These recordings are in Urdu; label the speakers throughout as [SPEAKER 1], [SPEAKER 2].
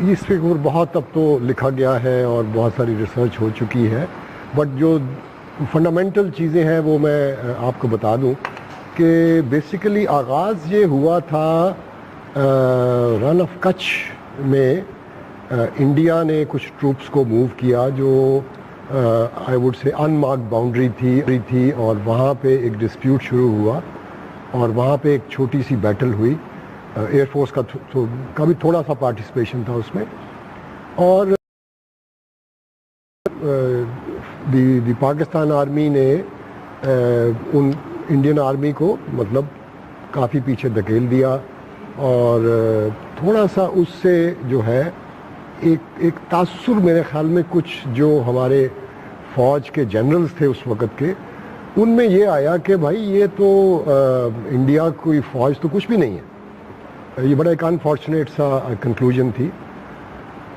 [SPEAKER 1] اس پہ بہت اب تو لکھا گیا ہے اور بہت ساری ریسرچ ہو چکی ہے، بٹ جو فنڈامنٹل چیزیں ہیں وہ میں آپ کو بتا دوں کہ بیسیکلی آغاز یہ ہوا تھا رن آف کچھ میں انڈیا نے کچھ ٹروپس کو موو کیا جو I would say in marked boundary تھی اور وہاں پہ ایک ڈسپیوٹ شروع ہوا اور وہاں پہ ایک چھوٹی سی بیٹل ہوئی، ایئر فورس کا بھی تھوڑا سا پارٹیسپیشن تھا اس میں، اور دی پاکستان آرمی نے ان انڈین آرمی کو مطلب کافی پیچھے دھکیل دیا، اور تھوڑا سا اس سے جو ہے ایک تاثر میرے خیال میں کچھ جو ہمارے فوج کے جنرلز تھے اس وقت کے، ان میں یہ آیا کہ بھائی یہ تو انڈیا کوئی فوج تو کچھ بھی نہیں ہے، یہ بڑا ایک انفارچونیٹ سا کنکلوژن تھی۔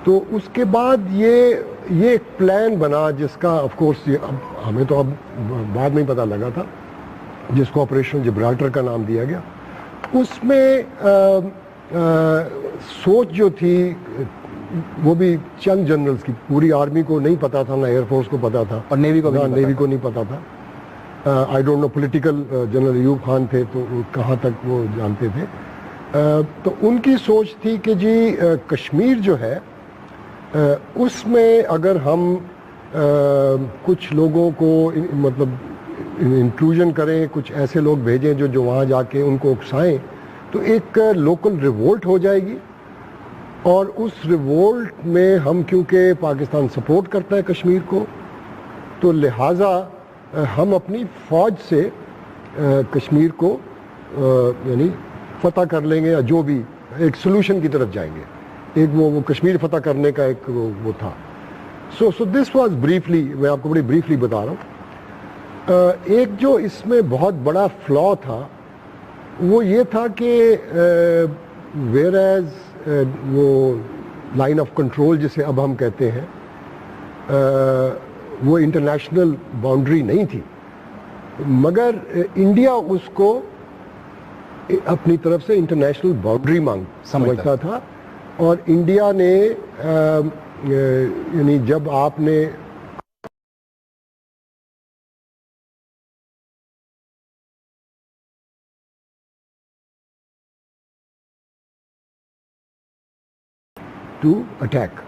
[SPEAKER 1] تو اس کے بعد یہ ایک پلان بنا جس کا آف کورس ہمیں تو اب بعد میں ہی پتہ لگا تھا، جس کو آپریشن جبرالٹر کا نام دیا گیا۔ اس میں سوچ جو تھی وہ بھی چند جنرلز کی، پوری آرمی کو نہیں پتا تھا، نہ ایئر فورس کو پتا تھا
[SPEAKER 2] اور نیوی کو
[SPEAKER 1] نہیں پتا تھا۔ I don't know political general Ayub Khan تھے تو کہاں تک وہ جانتے تھے۔ تو ان کی سوچ تھی کہ جی کشمیر جو ہے اس میں اگر ہم کچھ لوگوں کو مطلب انکلوژن کریں، کچھ ایسے لوگ بھیجیں جو وہاں جا کے ان کو اکسائیں، تو ایک لوکل ریوولٹ ہو جائے گی، اور اس ریوولٹ میں ہم کیونکہ پاکستان سپورٹ کرتا ہے کشمیر کو، تو لہٰذا ہم اپنی فوج سے کشمیر کو یعنی فتح کر لیں گے، یا جو بھی ایک سلوشن کی طرف جائیں گے، ایک وہ کشمیر فتح کرنے کا ایک وہ تھا۔ سو دس واز بریفلی، میں آپ کو بڑی بریفلی بتا رہا ہوں۔ ایک جو اس میں بہت بڑا فلا تھا وہ یہ تھا کہ ویئر ایز وہ لائن آف کنٹرول جسے اب ہم کہتے ہیں، وہ انٹرنیشنل باؤنڈری نہیں تھی، مگر انڈیا اس کو اپنی طرف سے انٹرنیشنل باؤنڈری سمجھتا تھا، اور انڈیا نے یعنی جب آپ نے ٹو اٹیک،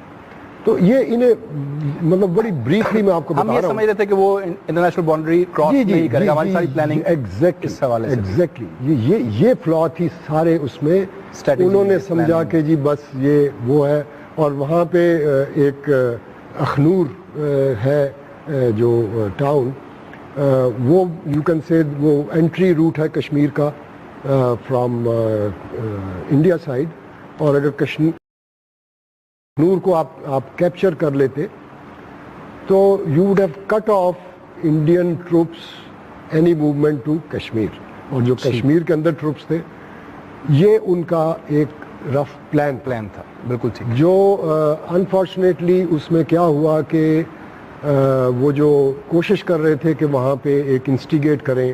[SPEAKER 1] تو یہ انہیں مطلب بڑی بریفلی میں آپ کو بتا رہا ہوں۔
[SPEAKER 2] ہم یہ سمجھ رہے تھے کہ وہ انٹرنیشنل باؤنڈری کراس نہیں کرے گا، ہماری ساری پلاننگ اس حوالے سے
[SPEAKER 1] ایگزیکٹلی یہ فلا تھی سارے اس میں۔ انہوں نے سمجھا کہ جی بس یہ وہ ہے، اور وہاں پہ ایک اخنور ہے جو ٹاؤن، وہ یو کین سے وہ انٹری روٹ ہے کشمیر کا فرام انڈیا سائڈ، اور اگر کشمیر کو آپ کیپچر کر لیتے تو you would have cut off Indian troops any movement to Kashmir, اور جو کشمیر کے اندر ٹروپس تھے یہ ان کا ایک رف پلان
[SPEAKER 2] تھا، بالکل ٹھیک۔
[SPEAKER 1] جو انفارچونیٹلی اس میں کیا ہوا کہ وہ جو کوشش کر رہے تھے کہ وہاں پہ ایک انسٹیگیٹ کریں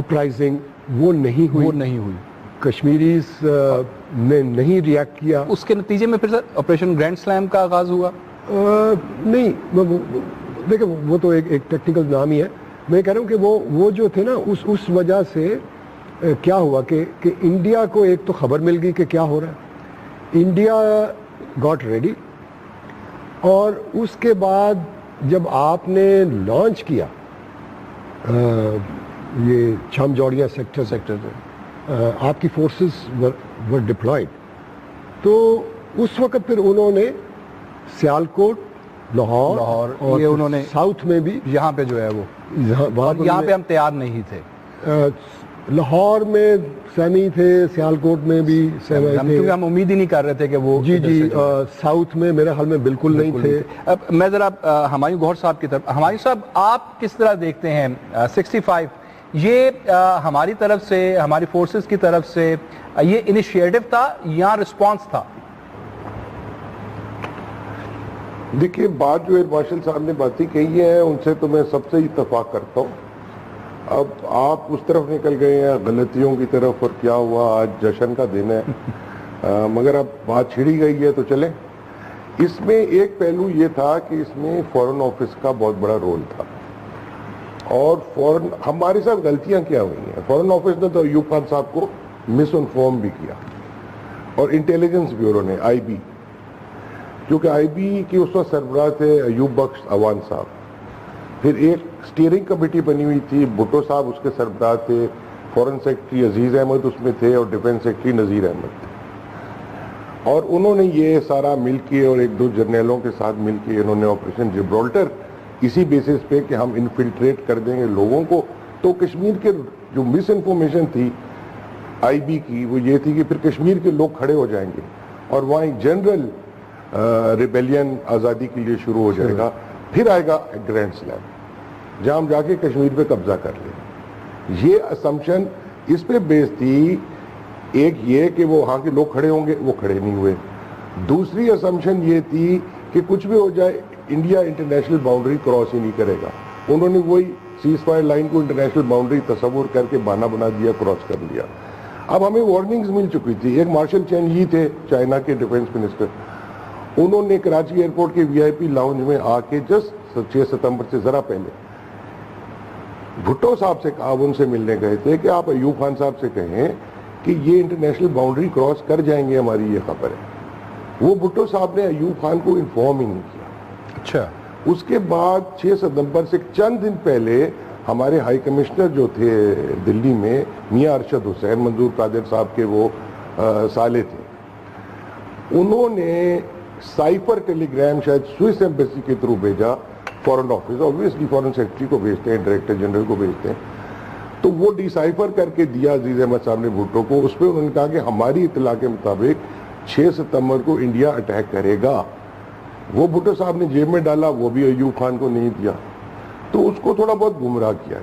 [SPEAKER 1] اپرائزنگ، وہ نہیں ہوئی، کشمیریز نے نہیں ریئیکٹ کیا۔
[SPEAKER 2] اس کے نتیجے میں پھر سر آپریشن گرینڈ سلیم کا آغاز ہوا؟
[SPEAKER 1] نہیں، دیکھیں وہ تو ایک ٹیکنیکل نام ہی ہے، میں کہہ رہا ہوں کہ وہ جو تھے نا اس وجہ سے کیا ہوا کہ انڈیا کو ایک تو خبر مل گئی کہ کیا ہو رہا ہے، انڈیا گاٹ ریڈی، اور اس کے بعد جب آپ نے لانچ کیا یہ چھم جوڑیاں سیکٹر آپ کی فورسز ور ڈپلائڈ، تو اس وقت پھر انہوں نے سیالکوٹ، لاہور اور
[SPEAKER 2] یہ انہوں نے
[SPEAKER 1] ساؤتھ میں بھی،
[SPEAKER 2] یہاں پہ جو ہے وہ یہاں پہ ہم تیار نہیں تھے،
[SPEAKER 1] لاہور میں سیمی تھے، سیالکوٹ میں بھی سیمی تھے،
[SPEAKER 2] کیونکہ ہم امید ہی نہیں کر رہے تھے کہ وہ
[SPEAKER 1] جی ساؤتھ میں میرے خیال میں بالکل نہیں تھے۔
[SPEAKER 2] اب میں ذرا ہمایوں گوہر صاحب کی طرف، ہمایوں صاحب آپ کس طرح دیکھتے ہیں 65 یہ ہماری طرف سے، ہماری فورسز کی طرف سے یہ انیشیٹو تھا یا رسپانس تھا؟
[SPEAKER 3] دیکھیے بات جو ایئر مارشل صاحب نے باتیں کہی ہیں ان سے تو میں سب سے اتفاق کرتا ہوں، اب آپ اس طرف نکل گئے ہیں غلطیوں کی طرف، اور کیا ہوا آج جشن کا دن ہے، مگر اب بات چھڑی گئی ہے تو چلیں۔ اس میں ایک پہلو یہ تھا کہ اس میں فورن آفس کا بہت بڑا رول تھا، اور فورن ہمارے ساتھ غلطیاں کیا ہوئی ہیں، فورن آفس نے تو ایوب خان صاحب کو مس انفارم بھی کیا، اور انٹیلیجنس بیورو نے آئی بی، کیونکہ آئی بی کی اس وقت سربراہ تھے ایوب بخش اوان صاحب، پھر ایک سٹیئرنگ کمیٹی بنی ہوئی تھی، بھٹو صاحب اس کے سربراہ تھے، فورن سیکرٹری عزیز احمد اس میں تھے، اور ڈیفنس سیکرٹری نذیر احمد تھے، اور انہوں نے یہ سارا مل کے اور ایک دو جرنیلوں کے ساتھ مل کے انہوں نے آپریشن جبرالٹر اسی بیسس پہ کہ ہم انفلٹریٹ کر دیں گے لوگوں کو، تو کشمیر کے جو مس انفارمیشن تھی آئی بی کی وہ یہ تھی کہ پھر کشمیر کے لوگ کھڑے ہو جائیں گے اور وہاں ایک جنرل ریبیلین آزادی کے لیے شروع ہو جائے گا، پھر آئے گا گرینڈ سلیم جہاں ہم جا کے کشمیر پہ قبضہ کر لیں۔ یہ اسمپشن اس پہ بیس تھی، ایک یہ کہ وہ وہاں کے لوگ کھڑے ہوں گے، وہ کھڑے نہیں ہوئے۔ دوسری اسمپشن یہ تھی کہ کچھ بھی ہو جائے انڈیا انٹرنیشنل باؤنڈری کراس ہی نہیں کرے گا، انہوں نے وہی سیز فائر لائن کو انٹرنیشنل باؤنڈری تصور کر کے بہانہ بنا دیا، کراس کر لیا۔ اب ہمیں وارننگز مل چکی تھی، ایک مارشل چین ہی تھے چائنا کے ڈیفنس منسٹر، انہوں نے کراچی ایئرپورٹ کے وی آئی پی لاؤنج میں آ کے جسٹ 6 ستمبر سے ذرا پہلے بھٹو صاحب سے کہا، ان سے ملنے گئے تھے کہ آپ ایوب خان صاحب سے کہیں کہ یہ انٹرنیشنل باؤنڈری کراس کر جائیں گے، ہماری یہ خبر ہے۔ وہ بھٹو صاحب نے ایوب خان کو انفارم ہی نہیں کیا۔
[SPEAKER 2] اچھا،
[SPEAKER 3] اس کے بعد 6 ستمبر سے چند دن پہلے ہمارے ہائی کمشنر جو تھے دلی میں میاں ارشد حسین، منظور قادر صاحب کے وہ سالے تھے، انہوں نے سائفر ٹیلی گرام شاید سوئس ایمبیسی کے تھرو بھیجا فورن آفس، obviously فورن سیکرٹری کو بھیجتے ہیں، ڈائریکٹر جنرل کو بھیجتے ہیں، تو وہ ڈی سائفر کر کے دیا عزیز احمد صاحب نے بھٹو کو۔ اس پہ انہوں نے کہا کہ ہماری اطلاع کے مطابق 6 ستمبر کو انڈیا اٹیک کرے گا۔ وہ بھٹو صاحب نے جیب میں ڈالا، وہ بھی ایوب خان کو نہیں دیا، تو اس کو تھوڑا بہت گمراہ کیا۔